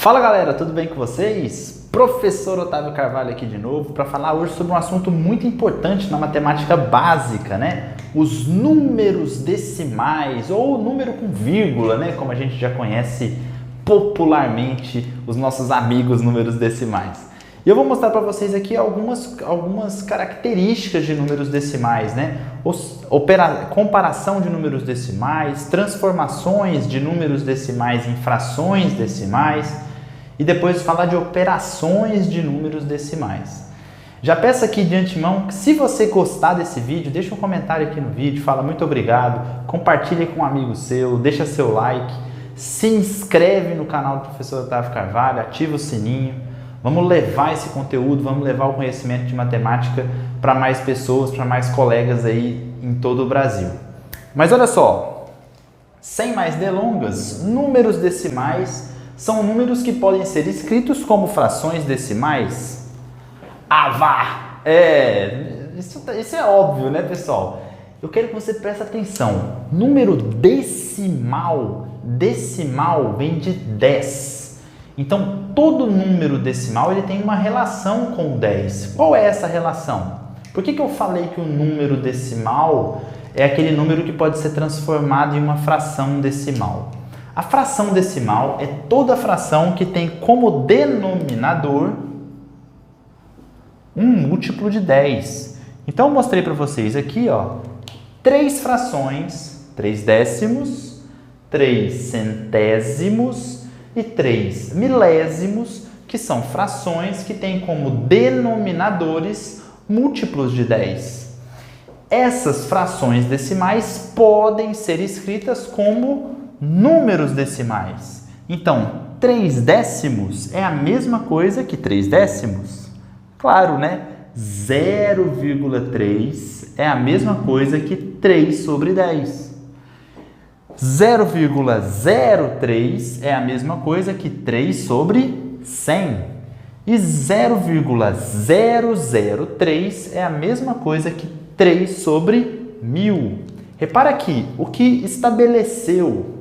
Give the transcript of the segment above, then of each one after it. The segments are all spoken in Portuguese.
Fala galera, tudo bem com vocês? Professor Otávio Carvalho aqui de novo para falar hoje sobre um assunto muito importante na matemática básica, né? Os números decimais ou número com vírgula, né? Como a gente já conhece popularmente os nossos amigos números decimais. E eu vou mostrar para vocês aqui algumas características de números decimais, né? Comparação de números decimais, transformações de números decimais em frações decimais e depois falar de operações de números decimais. Já peço aqui de antemão que se você gostar desse vídeo, deixa um comentário aqui no vídeo, fala muito obrigado, compartilhe com um amigo seu, deixa seu like, se inscreve no canal do Professor Otávio Carvalho, ativa o sininho. Vamos levar esse conteúdo, vamos levar o conhecimento de matemática para mais pessoas, para mais colegas aí em todo o Brasil. Mas olha só, sem mais delongas, números decimais são números que podem ser escritos como frações decimais. Ah, vá! Isso é óbvio, né, pessoal? Eu quero que você preste atenção. Número decimal vem de 10. Então, todo número decimal ele tem uma relação com o 10. Qual é essa relação? Por que eu falei que o número decimal é aquele número que pode ser transformado em uma fração decimal? A fração decimal é toda fração que tem como denominador um múltiplo de 10. Então, eu mostrei para vocês aqui, ó, 3 frações, 3 décimos, 3 centésimos e 3 milésimos, que são frações que têm como denominadores múltiplos de 10. Essas frações decimais podem ser escritas como números decimais. Então, 3 décimos é a mesma coisa que 3 décimos? Claro, né? 0,3 é a mesma coisa que 3 sobre 10. 0,03 é a mesma coisa que 3 sobre 100. E 0,003 é a mesma coisa que 3 sobre 1000. Repara aqui, o que estabeleceu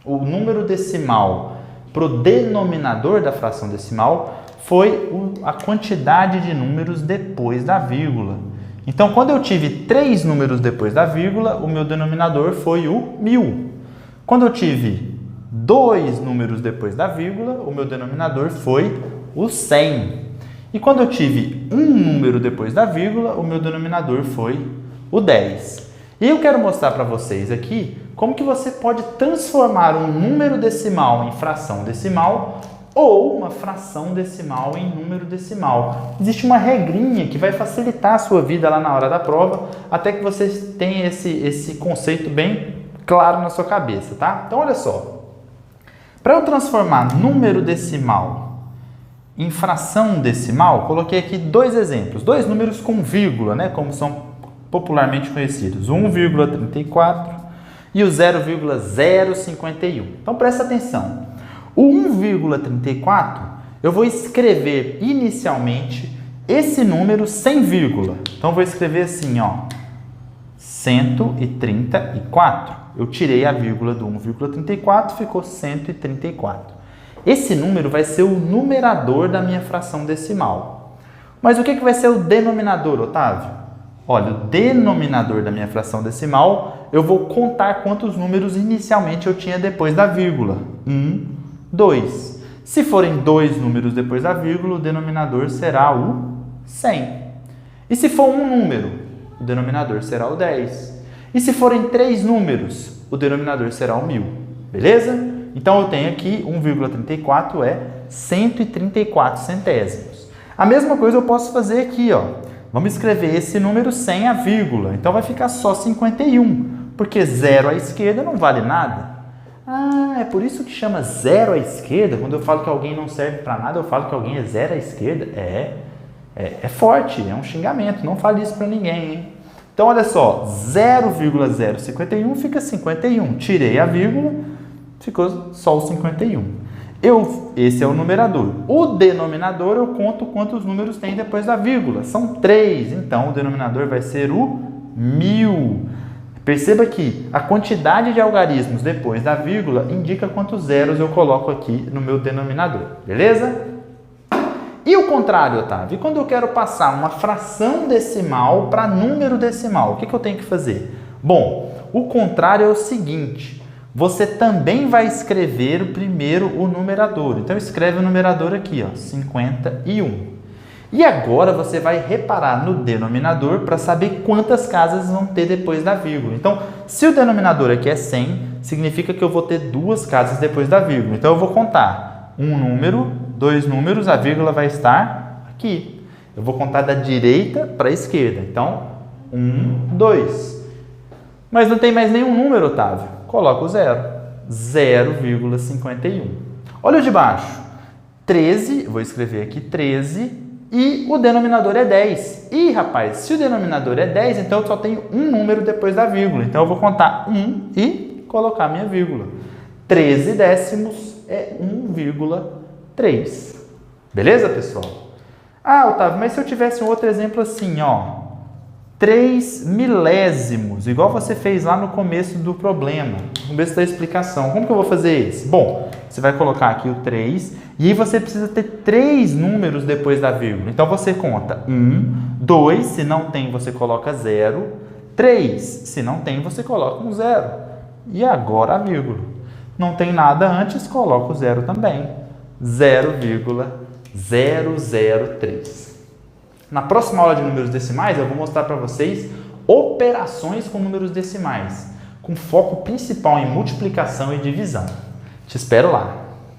o número decimal para o denominador da fração decimal foi a quantidade de números depois da vírgula. Então, quando eu tive 3 números depois da vírgula, o meu denominador foi o 1000. Quando eu tive 2 números depois da vírgula, o meu denominador foi o 100. E quando eu tive 1 número depois da vírgula, o meu denominador foi o 10. E eu quero mostrar para vocês aqui como que você pode transformar um número decimal em fração decimal ou uma fração decimal em número decimal. Existe uma regrinha que vai facilitar a sua vida lá na hora da prova, até que vocês tenham esse conceito bem claro na sua cabeça, tá? Então, olha só. Para eu transformar número decimal em fração decimal, coloquei aqui 2 exemplos, 2 números com vírgula, né, como são popularmente conhecidos, 1,34 e o 0,051. Então, presta atenção. O 1,34, eu vou escrever inicialmente esse número sem vírgula. Então, eu vou escrever assim, ó, 134. Eu tirei a vírgula do 1,34, ficou 134. Esse número vai ser o numerador da minha fração decimal. Mas o que vai ser o denominador, Otávio? Olha, o denominador da minha fração decimal, eu vou contar quantos números inicialmente eu tinha depois da vírgula. 1, 2. Se forem 2 números depois da vírgula, o denominador será o 100. E se for um número, o denominador será o 10. E se forem 3 números, o denominador será o 1000. Beleza? Então, eu tenho aqui 1,34 é 134 centésimos. A mesma coisa eu posso fazer aqui, ó. Vamos escrever esse número sem a vírgula. Então, vai ficar só 51, porque 0 à esquerda não vale nada. Ah, é por isso que chama 0 à esquerda? Quando eu falo que alguém não serve para nada, eu falo que alguém é 0 à esquerda? É forte, é um xingamento. Não fale isso para ninguém, hein? Então, olha só, 0,051 fica 51. Tirei a vírgula, ficou só o 51. Esse é o numerador. O denominador, eu conto quantos números tem depois da vírgula. São 3, então o denominador vai ser o 1000. Perceba que a quantidade de algarismos depois da vírgula indica quantos zeros eu coloco aqui no meu denominador, beleza? E o contrário, Otávio? E quando eu quero passar uma fração decimal para número decimal, o que eu tenho que fazer? Bom, o contrário é o seguinte, você também vai escrever primeiro o numerador. Então, escreve o numerador aqui, ó, 51. E agora você vai reparar no denominador para saber quantas casas vão ter depois da vírgula. Então, se o denominador aqui é 100, significa que eu vou ter 2 casas depois da vírgula. Então, eu vou contar um número, 2 números, a vírgula vai estar aqui. Eu vou contar da direita para a esquerda. Então, 1, 2. Mas não tem mais nenhum número, Otávio. Coloca o 0. 0,51. Olha o de baixo. 13, vou escrever aqui 13. E o denominador é 10. E, rapaz, se o denominador é 10, então eu só tenho um número depois da vírgula. Então, eu vou contar 1 e colocar minha vírgula. 13 décimos é 1,3. Beleza, pessoal? Ah, Otávio, mas se eu tivesse um outro exemplo assim, ó. 3 milésimos, igual você fez lá no começo do problema, no começo da explicação. Como que eu vou fazer isso? Bom, você vai colocar aqui o 3 e aí você precisa ter 3 números depois da vírgula. Então, você conta 1, 2, se não tem, você coloca 0, 3, se não tem, você coloca um 0. E agora a vírgula. Não tem nada antes, coloca o 0 também. 0,003. Na próxima aula de números decimais, eu vou mostrar para vocês operações com números decimais, com foco principal em multiplicação e divisão. Te espero lá!